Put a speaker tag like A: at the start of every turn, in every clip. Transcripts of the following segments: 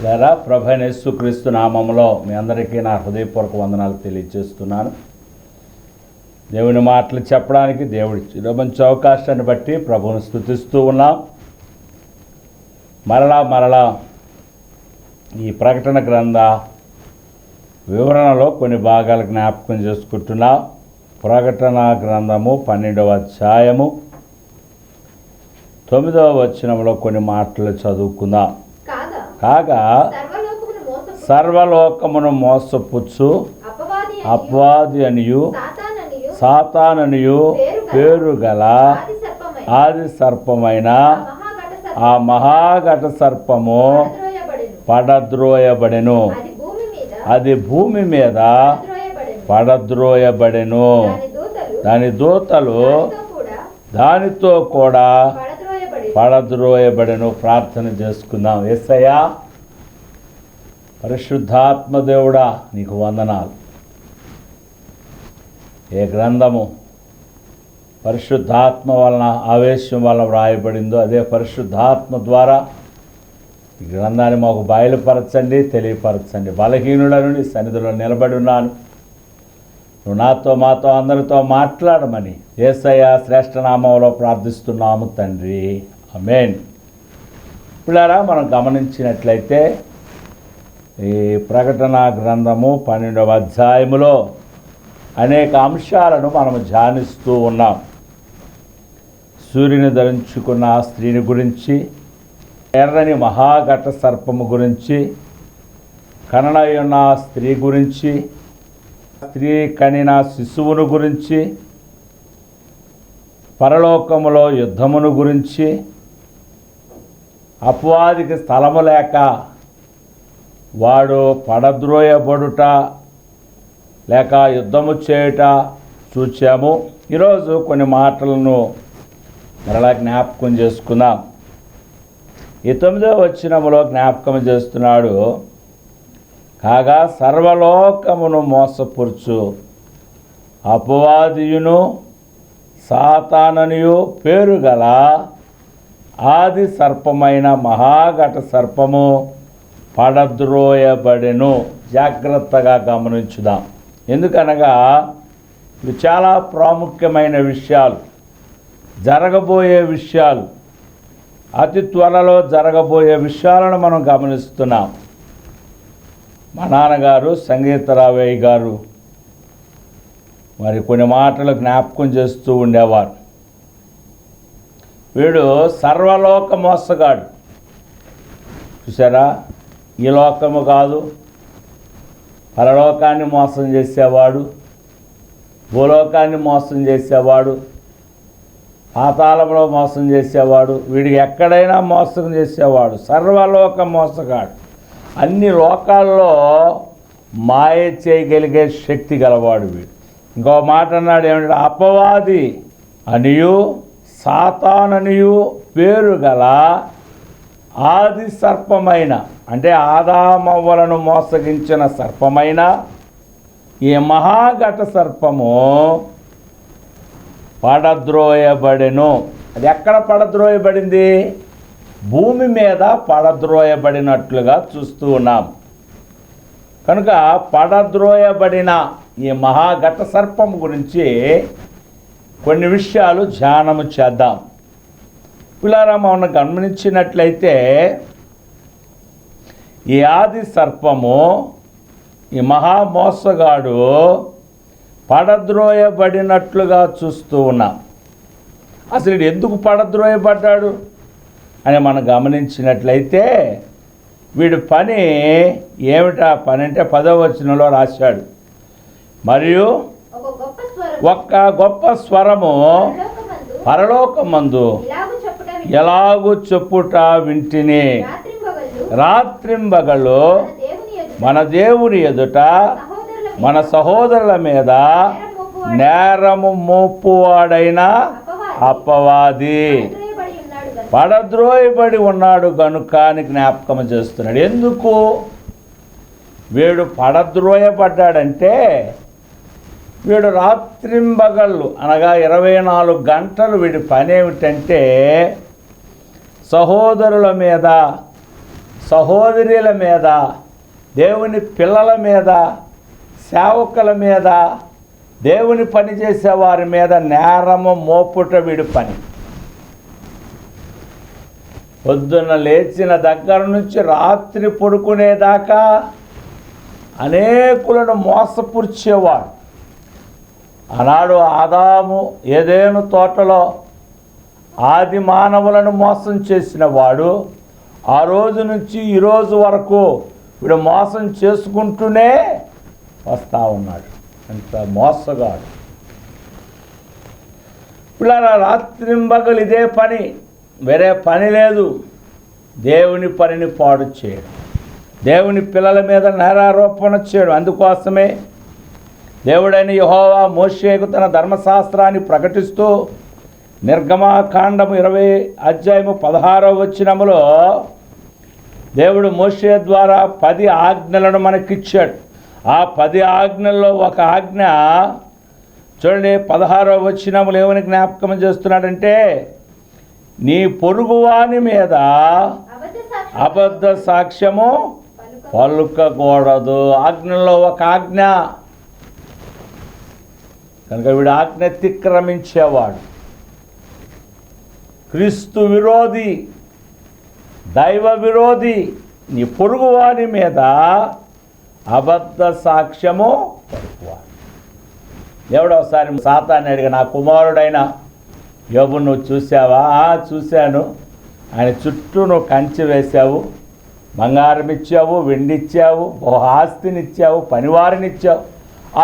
A: లేదా ప్రభువైన యేసుక్రీస్తు నామములో మీ అందరికీ నా హృదయపూర్వక వందనాలు తెలియజేస్తున్నాను. దేవుని మాటలు చెప్పడానికి దేవుడి మంచి అవకాశాన్ని బట్టి ప్రభువును స్తుతిస్తూ ఉన్నాం. మరలా ఈ ప్రకటన గ్రంథ వివరణలో కొన్ని భాగాలు జ్ఞాపకం చేసుకుంటున్నాం. ప్రకటన గ్రంథము 12వ అధ్యాయము 9వ వచనంలో కొన్ని మాటలు చదువుకుందాం. కాగా సర్వలోకమును మోసపుచ్చు అపవాది అనియు సాతాననియు పేరు గల ఆది సర్పమైన ఆ మహాఘట సర్పము పడద్రోయబడెను. అది భూమి మీద పడద్రోయబడెను. దాని దూతలు దానితో కూడా పడద్రోయబడెను. ప్రార్థన చేసుకుందాం. యేసయ్యా, పరిశుద్ధాత్మ దేవుడా, నీకు వందనాలు. ఏ గ్రంథము పరిశుద్ధాత్మ వలన ఆవేశం వలన వ్రాయబడిందో అదే పరిశుద్ధాత్మ ద్వారా ఈ గ్రంథాన్ని మాకు బయలుపరచండి, తెలియపరచండి. బలహీనులను నీ సన్నిధిలో నిలబడి ఉన్నాను. నువ్వు నాతో మాతో అందరితో మాట్లాడమని యేసయ్య శ్రేష్ఠ నామంలో ప్రార్థిస్తున్నాము తండ్రి, ఆమేన్. పిల్లరా, మనం గమనించినట్లయితే ఈ ప్రకటన గ్రంథము 12వ అధ్యాయములో అనేక అంశాలను మనం ధ్యానిస్తూ ఉన్నాం. సూర్యుని ధరించుకున్న స్త్రీని గురించి, ఎర్రని మహాఘట సర్పము గురించి, కననయున్న స్త్రీ గురించి, స్త్రీ కనిన శిశువును గురించి, పరలోకములో యుద్ధమును గురించి, అపవాదికి స్థలము లేక వాడు పడద్రోయబడుట లేక యుద్ధము చేయుట చూచాము. ఈరోజు కొన్ని మాటలను మరలా జ్ఞాపకం చేసుకుందాం. ఈ 9వ వచనములో జ్ఞాపకం చేస్తున్నాడు. కాగా సర్వలోకమును మోసపుర్చు అపవాదియును సాతాననియు పేరు గల ఆది సర్పమైన మహాఘట సర్పము పడద్రోయబడెను. జాగ్రత్తగా గమనించుదాం. ఎందుకనగా ఇవి చాలా ప్రాముఖ్యమైన విషయాలు, జరగబోయే విషయాలు, అతి త్వరలో జరగబోయే విషయాలను మనం గమనిస్తున్నాం. మా నాన్నగారు సంగీతరావయ్య గారు మరి కొన్ని మాటలు జ్ఞాపకం చేస్తూ ఉండేవారు. వీడు సర్వలోక మోసగాడు. చూసారా, ఈ లోకము కాదు, పరలోకాన్ని మోసం చేసేవాడు, భూలోకాన్ని మోసం చేసేవాడు, పాతాళంలో మోసం చేసేవాడు, వీడికి ఎక్కడైనా మోసం చేసేవాడు. సర్వలోక మోసగాడు. అన్ని లోకాల్లో మాయ చేయగలిగే శక్తి గలవాడు వీడు. ఇంకో మాట అన్నాడు, ఏమంటే అపవాది అనియు సాతాననియు పేరు గల ఆది సర్పమైన, అంటే ఆదామవ్వలను మోసగించిన సర్పమైన ఈ మహాఘట సర్పము పడద్రోయబడెను. అది ఎక్కడ పడద్రోయబడింది? భూమి మీద పడద్రోయబడినట్లుగా చూస్తూ ఉన్నాం. కనుక పడద్రోయబడిన ఈ మహాఘట సర్పం గురించి కొన్ని విషయాలు ధ్యానము చేద్దాం. పిల్లరా, మనం గమనించినట్లయితే ఈ ఆది సర్పము, ఈ మహామోసగాడు పడద్రోయబడినట్లుగా చూస్తూ ఉన్నాం. అసలు వీడు ఎందుకు పడద్రోయబడ్డాడు అని మనం గమనించినట్లయితే వీడి పని ఏమిటా పని అంటే 10వ వచనంలో రాశాడు. మరియు ఒక్క గొప్ప స్వరము పరలోకమందు ఎలాగూ చెప్పుట వింటిని, రాత్రింబగళ్ళు మన దేవుని ఎదుట మన సహోదరుల మీద నేరము మోపువాడైన అపవాది పడద్రోయబడి ఉన్నాడు గనుక అని జ్ఞాపకం చేస్తున్నాడు. ఎందుకు వీడు పడద్రోయబడ్డాడంటే, వీడు రాత్రింబగళ్ళు అనగా 24 గంటలు వీడి పని ఏమిటంటే సహోదరుల మీద సహోదరుల మీద, దేవుని పిల్లల మీద, సేవకుల మీద, దేవుని పని చేసే వారి మీద నేరము మోపుట వీడి పని. పొద్దున్న లేచిన దగ్గర నుంచి రాత్రి పడుకునేదాకా అనేకులను మోసపుర్చేవాడు. ఆనాడు ఆదాము ఏదెను తోటలో ఆది మానవులను మోసం చేసిన వాడు ఆ రోజు నుంచి ఈరోజు వరకు వీడు మోసం చేసుకుంటూనే వస్తూ ఉన్నాడు. అంత మోసగాడు. పిల్లల రాత్రింబగలు ఇదే పని, వేరే పని లేదు. దేవుని పనిని పాడు చేయడం, దేవుని పిల్లల మీద నేరారోపణ చేయడం. అందుకోసమే దేవుడైన యెహోవా మోషేకు తన ధర్మశాస్త్రాన్ని ప్రకటిస్తూ నిర్గమకాండము 20:16 దేవుడు మోషే ద్వారా 10 ఆజ్ఞలను మనకిచ్చాడు. ఆ 10 ఆజ్ఞల్లో ఒక ఆజ్ఞ చూడండి, 16 ఏమని జ్ఞాపకం చేస్తున్నాడంటే, నీ పొరుగువాని మీద అబద్ధ సాక్ష్యము పలుకకూడదు. ఆజ్ఞల్లో ఒక ఆజ్ఞ కనుక వీడు ఆజ్ఞ అతిక్రమించేవాడు, క్రీస్తు విరోధి, దైవ విరోధి. నీ పొరుగువాని మీద అబద్ధ సాక్ష్యము పలుకువాడు. దేవుడు ఒకసారి సాతాన్ని అడిగా, నా కుమారుడైన యోబు నువ్వు చూసావా? చూశాను. ఆయన చుట్టూ నువ్వు కంచె వేశావు, బంగారం ఇచ్చావు, వెండి ఇచ్చావు, బహు ఆస్తిని ఇచ్చావు, పనివారిని ఇచ్చావు.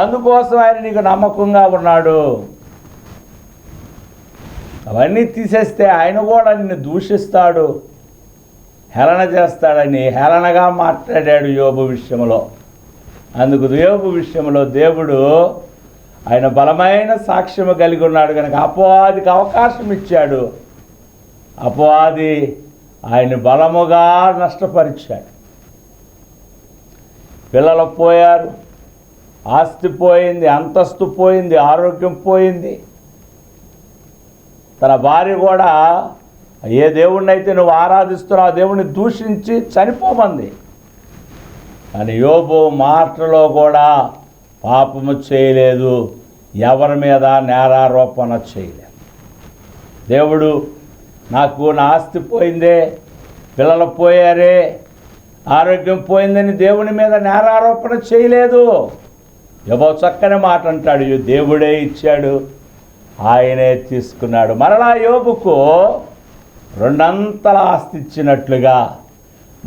A: అందుకోసం ఆయన నీకు నమ్మకంగా ఉన్నాడు. అవన్నీ తీసేస్తే ఆయన కూడా నిన్ను దూషిస్తాడు, హేళన చేస్తాడని హేళనగా మాట్లాడాడు యోబు విషయంలో. అందుకు యోబు విషయంలో దేవుడు ఆయన బలమైన సాక్ష్యము కలిగి ఉన్నాడు కనుక అపవాదికి అవకాశం ఇచ్చాడు. అపవాది ఆయన బలముగా నష్టపరిచాడు. పిల్లలు పోయారు, ఆస్తి పోయింది, అంతస్తు పోయింది, ఆరోగ్యం పోయింది. తన భార్య కూడా ఏ దేవుణ్ణి అయితే నువ్వు ఆరాధిస్తున్నావు ఆ దేవుణ్ణి దూషించి చనిపోమంది. కానీ యోబు మాటలో కూడా పాపము చేయలేదు, ఎవరి మీద నేరారోపణ చేయలేదు. దేవుడు నాకు నా ఆస్తి పోయిందే, పిల్లలు పోయారే, ఆరోగ్యం పోయిందని దేవుని మీద నేరారోపణ చేయలేదు. యోబు చక్కని మాట అంటాడు, దేవుడే ఇచ్చాడు, ఆయనే తీసుకున్నాడు. మరలా యోబుకు 2 అంతల ఆస్తి ఇచ్చినట్లుగా,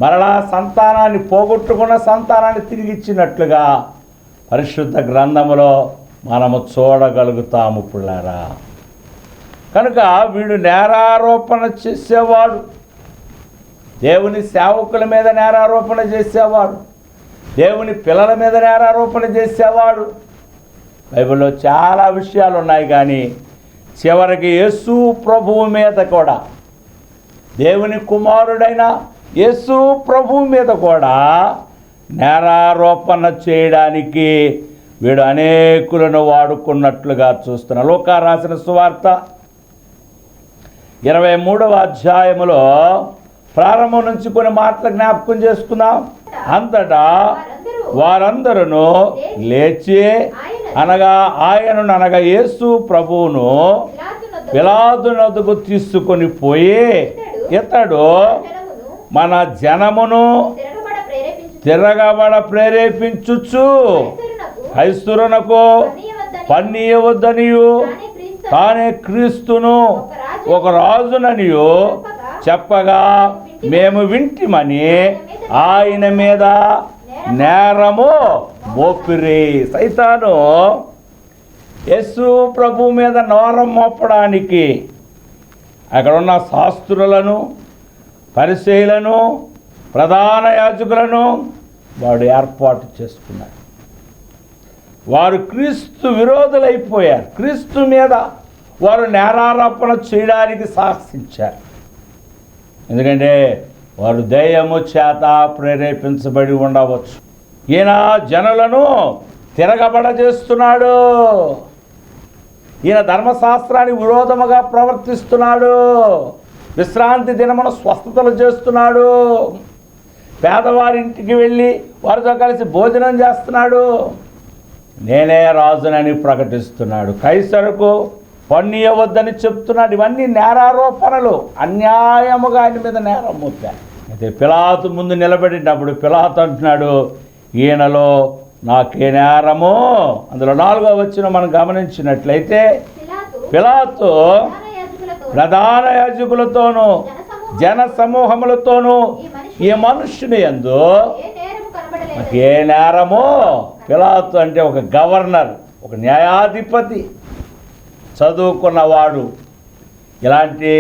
A: మరలా సంతానాన్ని పోగొట్టుకున్న సంతానాన్ని తిరిగి ఇచ్చినట్లుగా పరిశుద్ధ గ్రంథములో మనము చూడగలుగుతాము పిల్లారా. కనుక వీడు నేరారోపణ చేసేవాడు, దేవుని సేవకుల మీద నేరారోపణ చేసేవాడు, దేవుని పిల్లల మీద నేరారోపణ చేసేవాడు. బైబిల్లో చాలా విషయాలు ఉన్నాయి, కానీ చివరికి యేసు ప్రభువు మీద కూడా, దేవుని కుమారుడైన యేసు ప్రభువు మీద కూడా నేరారోపణ చేయడానికి వీడు అనేకులను వాడుకున్నట్లుగా చూస్తున్నా. లూకా రాసిన సువార్త 23 ప్రారంభం నుంచి కొన్ని మాటలు జ్ఞాపకం చేసుకుందాం. అంతటా వారందరూ లేచి ఆయనను యేసు ప్రభువును పిలాతు నొద్దకు తీసుకొని పోయి, ఇతడు మన జనమును తిరగబడ ప్రేరేపించుచు క్రైస్తవులకు పన్నీయవద్దనియు తానే క్రీస్తును ఒక రాజుననియు చెప్పగా మేము వింటిమని ఆయన మీద నేరము మోపిరి. సైతాను యేసు ప్రభు మీద నేరం మోపడానికి అక్కడున్న శాస్త్రులను, పరిసయ్యులను, ప్రధాన యాజకులను వాడు ఏర్పాటు చేసుకున్నాడు. వారు క్రీస్తు విరోధులైపోయారు. క్రీస్తు మీద వారు నేరారోపణ చేయడానికి సాహసించారు. ఎందుకంటే వారు దయ్యము చేత ప్రేరేపించబడి ఉండవచ్చు. ఈయన జనులను తిరగబడజేస్తున్నాడు, ఈయన ధర్మశాస్త్రానికి విరోధముగా ప్రవర్తిస్తున్నాడు, విశ్రాంతి దినమున స్వస్థతలు చేస్తున్నాడు, పేదవారింటికి వెళ్ళి వారితో కలిసి భోజనం చేస్తున్నాడు. నేనే రాజునని ప్రకటిస్తున్నాడు. కైసరుకు పన్ను ఇవ్వద్దని చెప్తున్నాడు. ఇవన్నీ నేరారోపణలు. అన్యాయముగా ఆయన మీద నేరం మోపారు. అయితే పిలాతు ముందు నిలబడినప్పుడు పిలాతు అంటున్నాడు, ఈయనలో నాకే నేరము. అందులో 4వ వచనం మనం గమనించినట్లయితే పిలాతు ప్రధాన యాజకులతోనూ జన సమూహములతోనూ ఈ మనుష్యుని యందు ఏ నేరము. పిలాతు అంటే ఒక గవర్నర్, ఒక న్యాయాధిపతి, చదువుకున్నవాడు, ఇలాంటి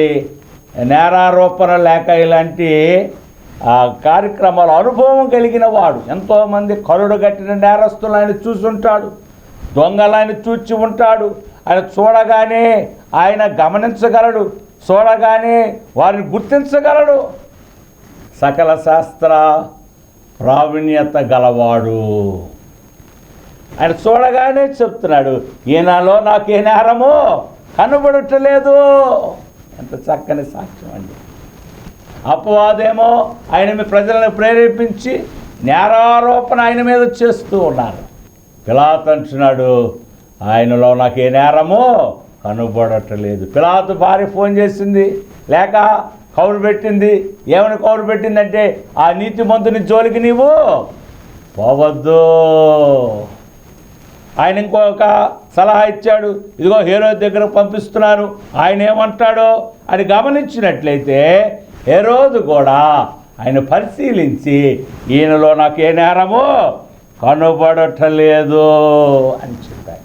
A: నేరారోపణ లేక ఇలాంటి కార్యక్రమాల అనుభవం కలిగిన వాడు. ఎంతోమంది కరుడు కట్టిన నేరస్తులు ఆయన చూసుంటాడు, దొంగలు ఆయన చూచి ఉంటాడు. ఆయన చూడగానే ఆయన గమనించగలడు, చూడగానే వారిని గుర్తించగలడు. సకల శాస్త్ర ప్రావీణ్యత గలవాడు. ఆయన చూడగానే చెప్తున్నాడు, ఈయనలో నాకే నేరము కనబడట్లేదు. ఎంత చక్కని సాక్ష్యం అండి. అపవాదేమో ఆయన ప్రజలను ప్రేరేపించి నేరారోపణ ఆయన మీద చేస్తూ ఉన్నారు. పిలాతు అంటున్నాడు, ఆయనలో నాకే నేరము కనబడట్లేదు. పిలాతు భార్య ఫోన్ చేసింది, లేక కౌరు పెట్టింది. ఏమని కౌరు పెట్టిందంటే, ఆ నీతిమంతుని జోలికి నీవు పోవద్దు. ఆయన ఇంకొక సలహా ఇచ్చాడు, ఇదిగో హేరోదు దగ్గర పంపిస్తున్నారు, ఆయన ఏమంటాడో అని గమనించినట్లయితే హేరోదు కూడా ఆయన పరిశీలించి ఈయనలో నాకే నేరము కనబడటలేదు అని చెప్పాడు.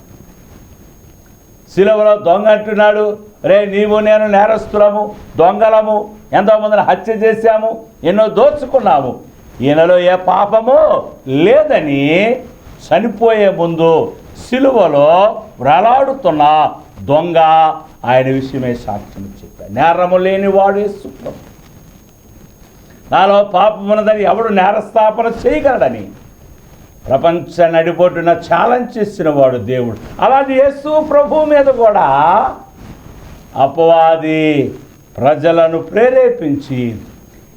A: సిలువలో దొంగ అంటున్నాడు, రే నీవు నేను నేరస్తులము, దొంగలము, ఎంతోమందిని హత్య చేశాము, ఎన్నో దోచుకున్నాము, ఈయనలో ఏ పాపము లేదని చనిపోయే ముందు సిలువలో వేలాడుతున్న దొంగ ఆయన విషయమే సాక్ష్యం చెప్పాడు. నేరము లేనివాడు యేసు ప్రభు, నాలో పాపం ఉన్నదని ఎవడు నేరస్థాపన చేయగలడని ప్రపంచ నడిబొడ్డున ఛాలెంజ్ చేసిన వాడు దేవుడు. అలాంటి యేసు ప్రభు మీద కూడా అపవాది ప్రజలను ప్రేరేపించి,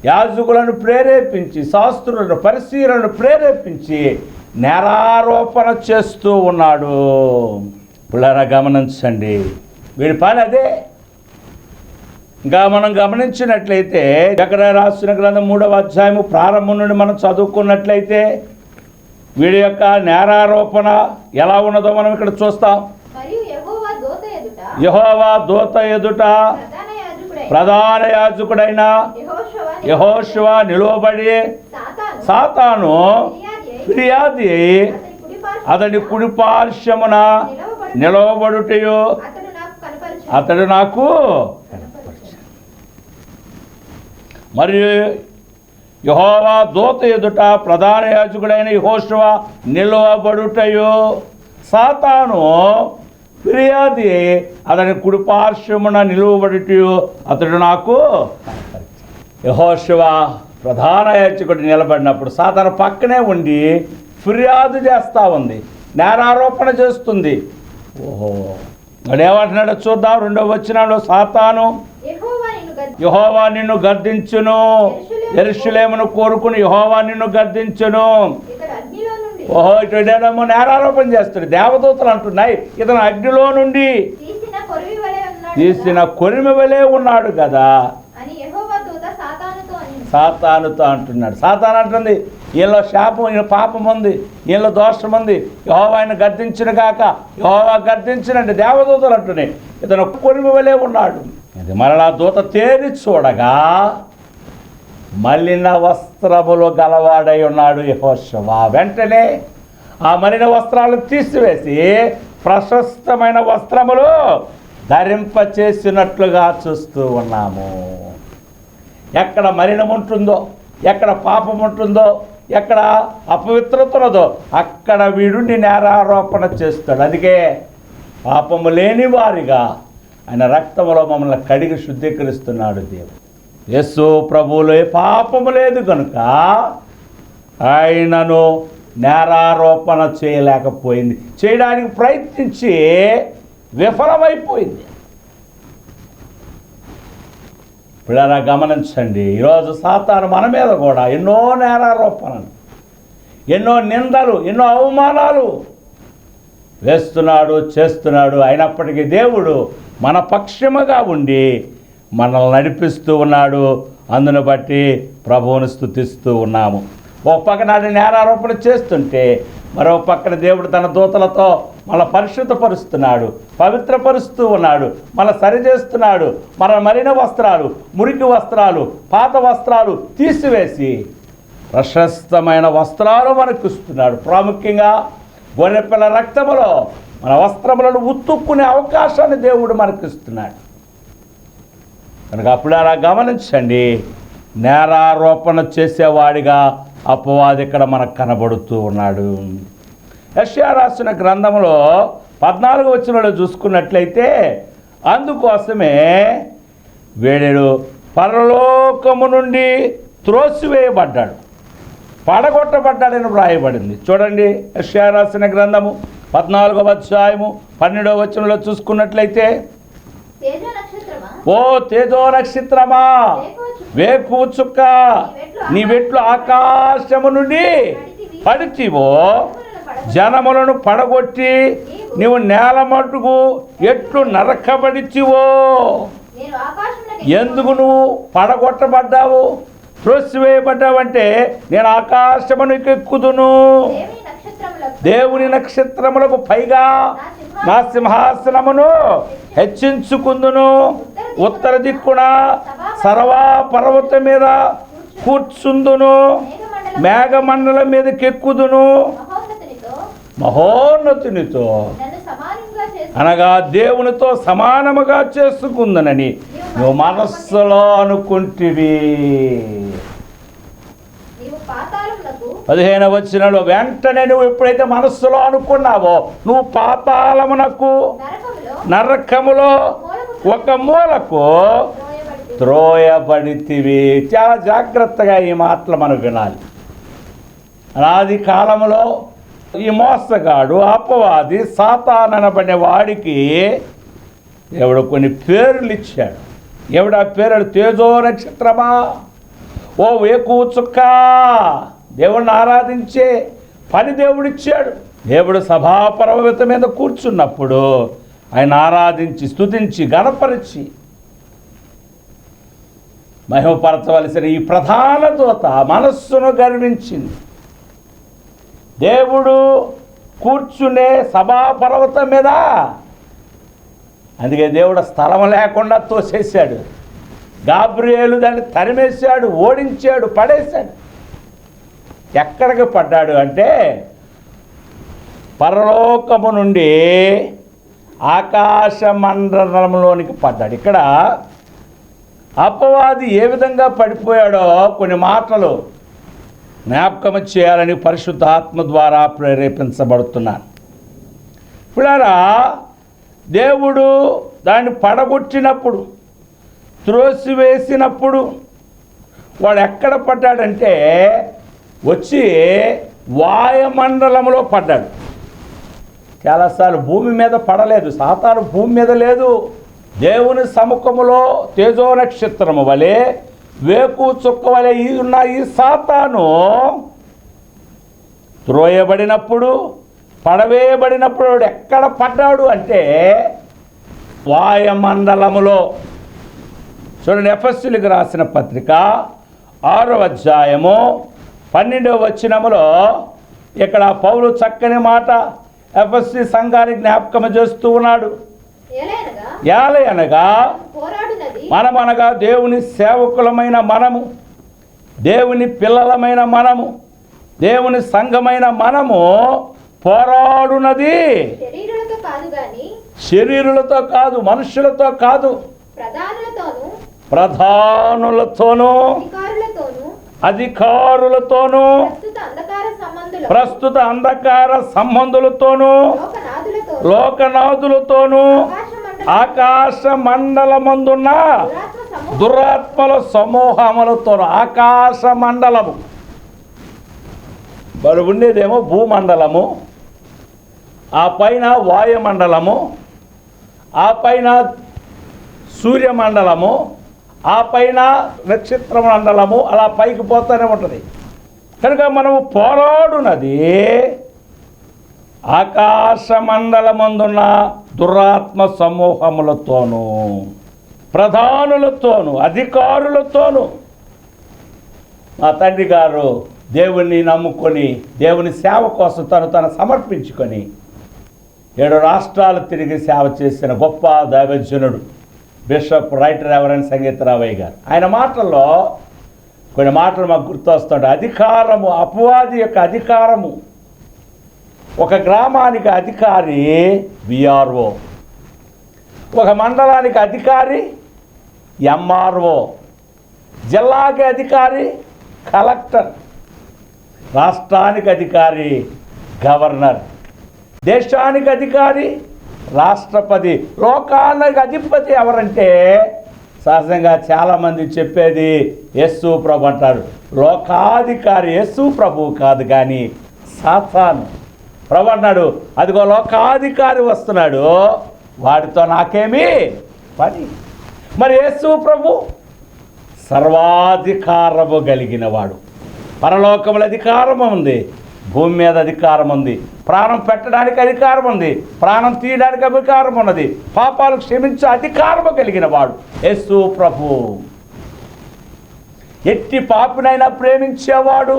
A: యాజకులను ప్రేరేపించి, శాస్త్రులను పరిశీలనను ప్రేరేపించి నేరారోపణ చేస్తూ ఉన్నాడు. పిల్లరా గమనించండి, వీడి పని అదే. ఇంకా మనం గమనించినట్లయితే ఎక్కడ రాసిన గ్రంథం 3వ అధ్యాయము ప్రారంభం నుండి మనం చదువుకున్నట్లయితే వీడి యొక్క నేరారోపణ ఎలా ఉన్నదో మనం ఇక్కడ చూస్తాం. యెహోవా దూత ఎదుట ప్రధాన యాజకుడైన యెహోషువ నిలువబడి సాతాను ఫిర్యాది అతడి కుడి పార్శ్వమున నిలవబడుటయు అతడు నాకు మరియు యెహోవా దూత ఎదుట ప్రధాన యాజకుడైన యెహోషువ నిలవబడుటయు సాతాను ఫిర్యాది అతని కుడి పార్శ్వమున నిలువబడుటయు అతడు నాకు. యెహోషువ ప్రధాన యాజకుడు నిలబడినప్పుడు సాతాను పక్కనే ఉండి ఫిర్యాదు చేస్తూ ఉంది, నేరారోపణ చేస్తుంది. ఓహో, వాడేమంటున్నాడో చూద్దాం. 2వ వచనంలో సాతాను యెహోవా నిన్ను గద్దించును, యెరూషలేమును కోరుకుని యెహోవా నిన్ను గద్దించును. ఓహో, ఇటుడేమో నేరారోపణ చేస్తాడు. దేవదూతలు అంటున్నాయి, ఇతను అగ్నిలో నుండి తీసిన కొరిమి వలె ఉన్నాడు కదా సాతానుతో అంటున్నాడు. సాతాను అంటుంది, వీళ్ళ శాపం, వీళ్ళ పాపం ఉంది, వీళ్ళ దోషం ఉంది, యెహోవా ఆయన గద్దించిన కాక, యెహోవా గద్దించినండి దేవదూతలు అంటున్నాయి, ఇతను కొరిమి వలె ఉన్నాడు. ఇది మరలా దూత తేరి చూడగా మలిన వస్త్రములు గలవాడై ఉన్నాడు యెహోషువ. వెంటనే ఆ మలిన వస్త్రాలను తీసివేసి ప్రశస్తమైన వస్త్రములు ధరింపచేసినట్లుగా చూస్తూ ఉన్నాము. ఎక్కడ మలినం ఉంటుందో, ఎక్కడ పాపం ఉంటుందో, ఎక్కడ అపవిత్రత ఉన్నదో అక్కడ వీడుని నేరారోపణ చేస్తాడు. అందుకే పాపము లేని వారిగా ఆయన రక్తములో మమ్మల్ని కడిగి శుద్ధీకరిస్తున్నాడు దేవుడు. యేసు ప్రభువులో పాపము లేదు కనుక ఆయనను నేరారోపణ చేయలేకపోయింది, చేయడానికి ప్రయత్నించి విఫలమైపోయింది. పిల్లరా గమనించండి, ఈరోజు సాతాను మన మీద కూడా ఎన్నో నేరారోపణలు, ఎన్నో నిందలు, ఎన్నో అవమానాలు వేస్తున్నాడు, చేస్తున్నాడు. అయినప్పటికీ దేవుడు మన పక్షముగా ఉండి మనల్ని నడిపిస్తూ ఉన్నాడు. అందును బట్టి ప్రభువును స్తుతిస్తూ ఉన్నాము. ఒక పక్కన నేరారోపణ చేస్తుంటే మరో పక్కన దేవుడు తన దూతలతో మన పరిశుద్ధపరుస్తున్నాడు, పవిత్రపరుస్తూ ఉన్నాడు, మన సరిచేస్తున్నాడు. మన మలిన వస్త్రాలు, మురికి వస్త్రాలు, పాత వస్త్రాలు తీసివేసి ప్రశస్తమైన వస్త్రాలు మనకు ఇస్తున్నాడు. ప్రాముఖ్యంగా గొర్రెపిల్ల రక్తములో మన వస్త్రములను ఉతుక్కునే అవకాశాన్ని దేవుడు మనకు ఇస్తున్నాడు. కనుక అప్పుడారా గమనించండి, నేరారోపణ చేసేవాడిగా అపవాది ఇక్కడ మనకు కనబడుతూ ఉన్నాడు. యెషయా రాసిన గ్రంథంలో 14వ వచనంలో చూసుకున్నట్లయితే, అందుకోసమే వీడు పరలోకము నుండి త్రోసివేయబడ్డాడు, పడగొట్టబడ్డాడని వ్రాయబడింది. చూడండి, యెషయా రాసిన గ్రంథము 14వ అధ్యాయము 12వ వచనంలో చూసుకున్నట్లయితే, ఓ తేజో నక్షత్రమా, వేకువ చుక్క, నీ వెట్లు ఆకాశము నుండి పడితివో, జనములను పడగొట్టి నీవు నేల మట్టుకు ఎట్లు నరకబడితివో. ఎందుకు నువ్వు పడగొట్టబడ్డావు, త్రోసివేయబడ్డావంటే, నేను ఆకాశమునికి ఎక్కుదును, దేవుని నక్షత్రములకు పైగా నా సింహాసనమును హెచ్చించుకుందును, ఉత్తర దిక్కున సర్వా పర్వతం మీద కూర్చుందును, మేఘమండలం మీదకి ఎక్కుదును, మహోన్నతునితో అనగా దేవునితో సమానముగా చేసుకుందనని నువ్వు మనస్సులో అనుకుంటివి. 15వ వచనంలో, వెంటనే నువ్వు ఎప్పుడైతే మనస్సులో అనుకున్నావో నువ్వు పాతాళమునకు, నరకములో ఒక మూలకు త్రోయబడితివి. చాలా జాగ్రత్తగా ఈ మాటలు మనం వినాలి. అనాది కాలంలో ఈ మోసగాడు, అపవాది, సాతాను అనబడే వాడికి దేవుడు కొన్ని పేర్లు ఇచ్చాడు. దేవుడు ఆ పేరు తేజో నక్షత్రమా, ఓ వేకువ చుక్క, దేవుడిని ఆరాధించే పని దేవుడిచ్చాడు. దేవుడు సభాపర్వతం మీద కూర్చున్నప్పుడు ఆయన ఆరాధించి, స్తుతించి, గణపరిచి మహిమపరచవలసిన ఈ ప్రధాన దూత మనస్సును గర్వించింది. దేవుడు కూర్చునే సభాపర్వతం మీద, అందుకే దేవుడు స్థలం లేకుండా తోసేశాడు. గాబ్రియేలు దాన్ని తరిమేశాడు, ఓడించాడు, పడేశాడు. ఎక్కడికి పడ్డాడు అంటే పరలోకము నుండి ఆకాశ మండలంలోనికి పడ్డాడు. ఇక్కడ అపవాది ఏ విధంగా పడిపోయాడో కొన్ని మాటలు జ్ఞాపకం చేయాలని పరిశుద్ధాత్మ ద్వారా ప్రేరేపించబడుతున్నాను. పిల్లరా, దేవుడు దాన్ని పడగొట్టినప్పుడు, త్రోసివేసినప్పుడు వాడు ఎక్కడ పడ్డాడంటే వచ్చి వాయుమండలంలో పడ్డాడు. చాలాసార్లు భూమి మీద పడలేదు, సాతాను భూమి మీద లేదు. దేవుని సముఖములో తేజో నక్షత్రము వలె, వేకువ చుక్క వలె ఉన్న ఈ సాతాను త్రోయబడినప్పుడు, పడవేయబడినప్పుడు వాడు ఎక్కడ పడ్డాడు అంటే వాయుమండలములో. చూడండి, ఎఫెసీయులకు రాసిన పత్రిక 6వ అధ్యాయము 12వ వచనములో ఇక్కడ పౌలు చక్కని మాట ఎఫెసీ సంఘానికి జ్ఞాపకం చేస్తూ ఉన్నాడు. ఏలయనగా మనమనగా దేవుని సేవకులమైన మనము, దేవుని పిల్లలమైన మనము, దేవుని సంఘమైన మనము పోరాడునది శరీరులతో కాదు, మనుషులతో కాదు, ప్రధానులతోనూ, అధికారులతోనూ, ప్రస్తుత అంధకార సంబంధులతోనూ, లోకనాథులతోనూ, ఆకాశ మండలమందున్న దురాత్మల సమూహములతో. ఆకాశ మండలము మరి ఉండేదేమో భూమండలము, ఆ పైన వాయుమండలము, ఆ పైన సూర్యమండలము, ఆ పైన నక్షత్ర మండలము అలా పైకి పోతూనే ఉంటుంది. కనుక మనము పోరాడునది ఆకాశ మండలమందున్న దురాత్మ సమూహములతోనూ, ప్రధానులతోనూ, అధికారులతోనూ. మా తండ్రి గారు దేవుణ్ణి నమ్ముకొని దేవుని సేవ కోసం తను సమర్పించుకొని 7 రాష్ట్రాలు తిరిగి సేవ చేసిన గొప్ప దైవజనుడు బిషప్ రైట్ రెవరెండ్ సంగీతరావయ్య గారు. ఆయన మాటల్లో కొన్ని మాటలు మాకు గుర్తొస్తుంటాయి. అధికారము, అపవాది యొక్క అధికారము. ఒక గ్రామానికి అధికారి విఆర్ఓ, ఒక మండలానికి అధికారి ఎంఆర్ఓ, జిల్లాకి అధికారి కలెక్టర్, రాష్ట్రానికి అధికారి గవర్నర్, దేశానికి అధికారి రాష్ట్రపతి, లోకానికి అధిపతి ఎవరంటే సహజంగా చాలామంది చెప్పేది యేసు ప్రభు అంటారు. లోకాధికారి యేసు ప్రభు కాదు కానీ సాతాను. ప్రభు అన్నాడు, అదిగో లోకాధికారి వస్తున్నాడు, వాడితో నాకేమీ పని. మరి యేసు ప్రభు సర్వాధికారము కలిగిన వాడు. పరలోకముల అధికారం ఉంది, భూమి మీద అధికారం ఉంది, ప్రాణం పెట్టడానికి అధికారం ఉంది, ప్రాణం తీయడానికి అధికారం ఉన్నది, పాపాలు క్షమించే అధికారము కలిగిన వాడు యేసు ప్రభు. ఎట్టి పాపినైనా ప్రేమించేవాడు,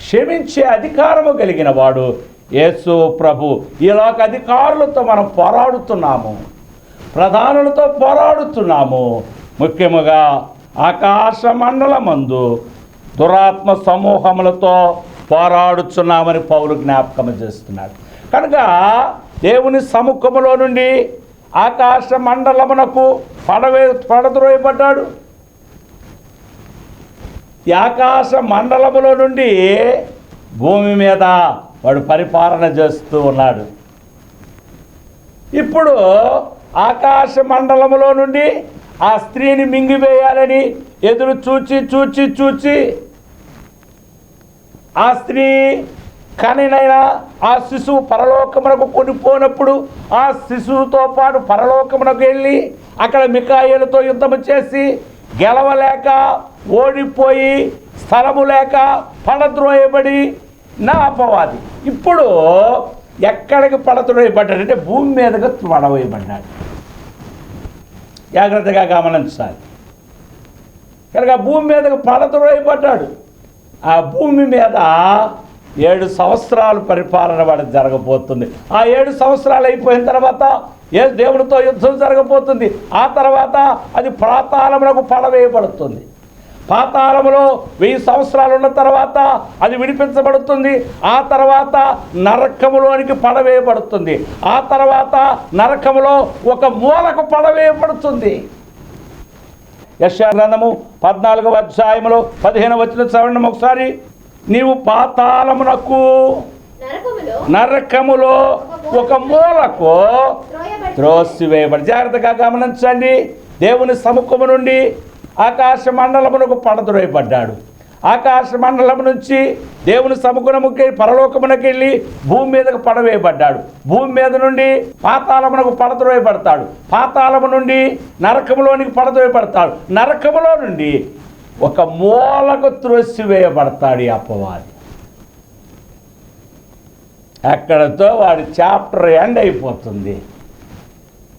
A: క్షమించే అధికారము కలిగిన వాడు యేసు ప్రభు. ఈలోక అధికారులతో మనం పోరాడుతున్నాము, ప్రధానులతో పోరాడుతున్నాము. ముఖ్యముగా ఆకాశ మండలమందు దురాత్మ సమూహములతో పోరాడుచున్నామని పౌలు జ్ఞాపకం చేస్తున్నాడు. కనుక దేవుని సముఖములో నుండి ఆకాశ మండలమునకు పడద్రోయబడ్డాడు. ఈ ఆకాశ మండలములో నుండి భూమి మీద వాడు పరిపాలన చేస్తూ ఉన్నాడు. ఇప్పుడు ఆకాశ మండలములో నుండి ఆ స్త్రీని మింగివేయాలని ఎదురు చూచి ఆ స్త్రీ కనినైనా ఆ శిశువు పరలోకమునకు కొనిపోనప్పుడు ఆ శిశువుతో పాటు పరలోకమునకు వెళ్ళి అక్కడ మిఖాయేలుతో యుద్ధము చేసి గెలవలేక ఓడిపోయి స్థలము లేక పడద్రోయబడి నా అపవాది ఇప్పుడు ఎక్కడికి పడద్రోయబడ్డాడంటే భూమి మీదగా పడవేయబడ్డాడు. జాగ్రత్తగా గమనించాలి. కనుక భూమి మీదకు పడద్రోయబడ్డాడు. ఆ భూమి మీద 7 సంవత్సరాలు పరిపాలన వాడు జరగబోతుంది. ఆ 7 సంవత్సరాలు అయిపోయిన తర్వాత దేవుడితో యుద్ధం జరగబోతుంది. ఆ తర్వాత అది పాతాళమునకు పడవేయబడుతుంది. పాతాళములో 1000 సంవత్సరాలు ఉన్న తర్వాత అది విడిపించబడుతుంది. ఆ తర్వాత నరకములోనికి పడవేయబడుతుంది. ఆ తర్వాత నరకములో ఒక మూలకు పడవేయబడుతుంది. యెషయా గ్రంథము 14వ అధ్యాయములో 15వ వచనం చదవండి ఒకసారి. నీవు పాతాళమునకు నరకములో ఒక మూలకు త్రోసివేయబడి. జాగ్రత్తగా గమనించండి. దేవుని సముఖము నుండి ఆకాశ మండలమునకు పడద్రోయబడ్డాడు. ఆకాశ మండలం నుంచి దేవుని సముఖముకి పరలోకమునకు వెళ్ళి భూమి మీదకు పడవేయబడ్డాడు. భూమి మీద నుండి పాతాళమునకు పడద్రోయబడతాడు. పాతాళము నుండి నరకములోనికి పడద్రోయబడతాడు. నరకములో నుండి ఒక మూలకు త్రోసివేయబడతాడు ఈ అపవాది. అక్కడతో వాడి చాప్టర్ ఎండ్ అయిపోతుంది.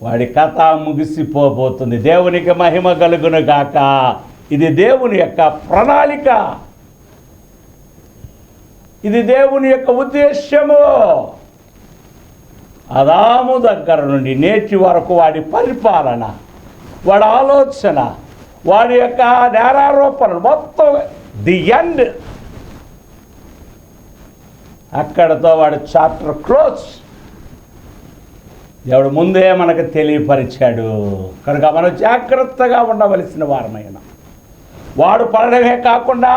A: వాడి కథ ముగిసిపోబోతుంది. దేవునికి మహిమ కలుగును గాక. ఇది దేవుని యొక్క ప్రణాళిక, ఇది దేవుని యొక్క ఉద్దేశ్యము. ఆదాము దగ్గర నుండి నేటి వరకు వాడి పరిపాలన, వాడి ఆలోచన, వాడి యొక్క నేరారోపణ మొత్తం ది ఎండ్. అక్కడతో వాడి చాప్టర్ క్లోజ్. దేవుడు ముందే మనకు తెలియపరిచాడు. కనుక మనం జాగ్రత్తగా ఉండవలసిన వారమైన వాడు పడడమే కాకుండా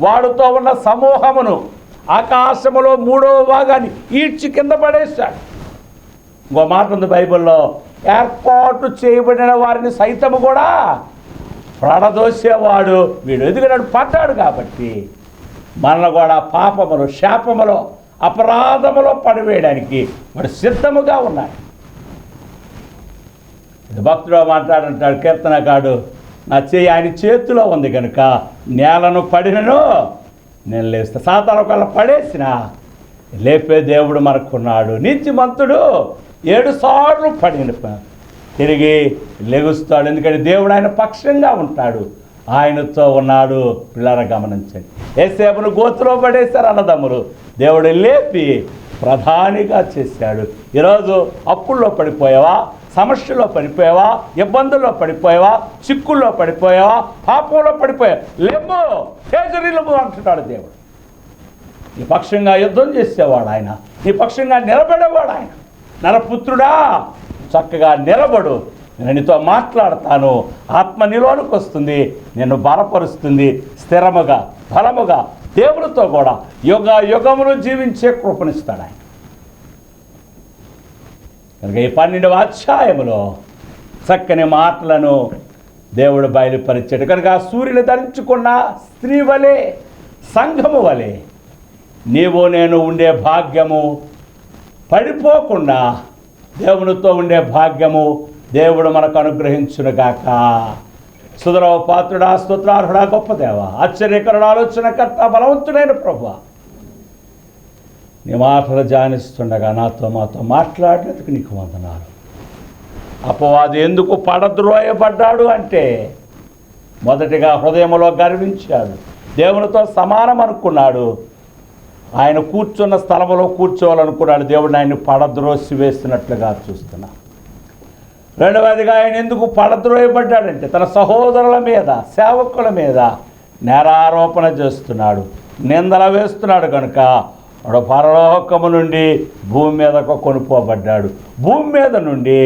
A: వాడుతో ఉన్న సమూహమును ఆకాశములో 3వ భాగాన్ని ఈడ్చి కింద పడేశాడు. ఇంకో మాట ఉంది బైబిల్లో, ఏర్పాటు చేయబడిన వారిని సైతము కూడా పడదోసేవాడు వీడు. ఎదుగునాడు పడ్డాడు కాబట్టి మనల్ని కూడా పాపములో, శాపములో, అపరాధములో పడివేయడానికి వాడు సిద్ధముగా ఉన్నాడు. భక్తుడు మాట్లాడంటాడు కీర్తనకాడు, నా చేయి ఆయన చేతిలో ఉంది కనుక నేలను పడినను నేను లేస్తా. సాతాను ఒకవేళ పడేసిన లేపే దేవుడు మనకున్నాడు. నీతిమంతుడు 7 సార్లు పడిన తిరిగి లెగుస్తాడు. ఎందుకంటే దేవుడు ఆయన పక్షంగా ఉంటాడు, ఆయనతో ఉన్నాడు. పిల్లల గమనించండి, యేసేపును గోతులో పడేశారు అన్నదమ్ములు, దేవుడు లేపి ప్రధానిగా చేశాడు. ఈరోజు అప్పుల్లో పడిపోయావా, సమస్యలో పడిపోయావా, ఇబ్బందుల్లో పడిపోయావా, చిక్కుల్లో పడిపోయావా, పాపంలో పడిపోయావా, లేవు తేజరిల్లు అంటున్నాడు దేవుడు. నీ పక్షంగా యుద్ధం చేసేవాడు ఆయన, నీ పక్షంగా నిలబడేవాడు ఆయన. నరపుత్రుడా చక్కగా నిలబడు, నేను నీతో మాట్లాడతాను, ఆత్మ నీలోనికి వస్తుంది, నిన్ను బలపరుస్తుంది, స్థిరముగా బలముగా దేవుడితో కూడా యుగ యుగములు జీవించే కృపనిస్తాడు ఆయన. కనుక ఈ 12వ అధ్యాయములో చక్కని మాటలను దేవుడు బయలుపరిచాడు. కనుక ఆ సూర్యుని ధరించుకున్న స్త్రీ వలె, సంఘము వలె నీవు నేను ఉండే భాగ్యము, పడిపోకుండా దేవునితో ఉండే భాగ్యము దేవుడు మనకు అనుగ్రహించునుగాక. సుధరవ పాత్రుడా, స్తోత్రార్హుడా, గొప్ప దేవ, ఆశ్చర్యకరుడు, ఆలోచనకర్త, బలవంతుడైన ప్రభువా, నీ మాటలు ధ్యానిస్తుండగా మాతో మాట్లాడినందుకు నీకు వందనాలు. అపవాది ఎందుకు పడద్రోయబడ్డాడు అంటే, మొదటిగా హృదయంలో గర్వించాడు, దేవునితో సమానం అనుకున్నాడు, ఆయన కూర్చున్న స్థలంలో కూర్చోవాలనుకున్నాడు, దేవుడిని ఆయన పడద్రోసి వేస్తున్నట్లుగా చూస్తున్నా. రెండవదిగా ఆయన ఎందుకు పడద్రోయబడ్డాడంటే, తన సహోదరుల మీద, సేవకుల మీద నేరారోపణ చేస్తున్నాడు, నిందల వేస్తున్నాడు. కనుక వాడు పరలోకము నుండి భూమి మీదకు కొనుక్కోబడ్డాడు, భూమి మీద నుండి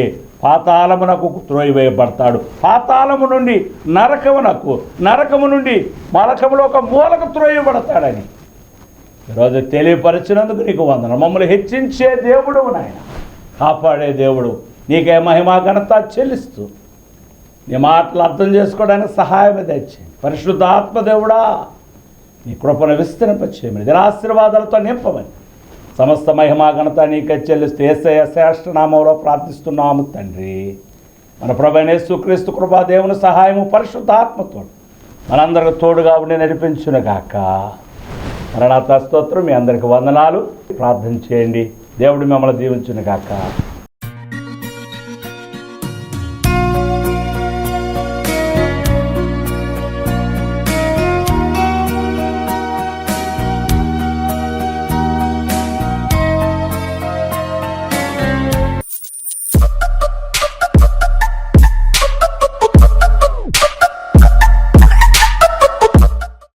A: పాతాళమునకు త్రోయివేయబడతాడు, పాతాళము నుండి నరకమునకు, నరకము నుండి మరకములో ఒక మూలకు త్రోయబడతాడని ఈరోజు తెలియపరిచినందుకు నీకు వందనం. మమ్మల్ని హెచ్చించే దేవుడు నాయన, కాపాడే దేవుడు, నీకే మహిమా ఘనత చెల్లిస్తూ నీ మాటలు అర్థం చేసుకోవడానికి సహాయం తెచ్చేయండి. పరిశుద్ధ ఆత్మదేవుడా, నీ కృపను విస్తరింపచేయమని, దిన ఆశీర్వాదాలతో నింపమని, సమస్త మహిమా ఘనత నీకే చెల్లిస్తూ యేసయ్య శ్రేష్ఠ నామంలో ప్రార్థిస్తున్నాము తండ్రి. మన ప్రభువైన యేసుక్రీస్తు కృపా దేవుని సహాయము పరిశుద్ధాత్మతో మనందరికి తోడుగా ఉండి నడిపించునుగాక. మరణాత స్తోత్రం. మీ అందరికి వందనాలు. ప్రార్థన చేయండి. దేవుడు మిమ్మల్ని దీవించునుగాక.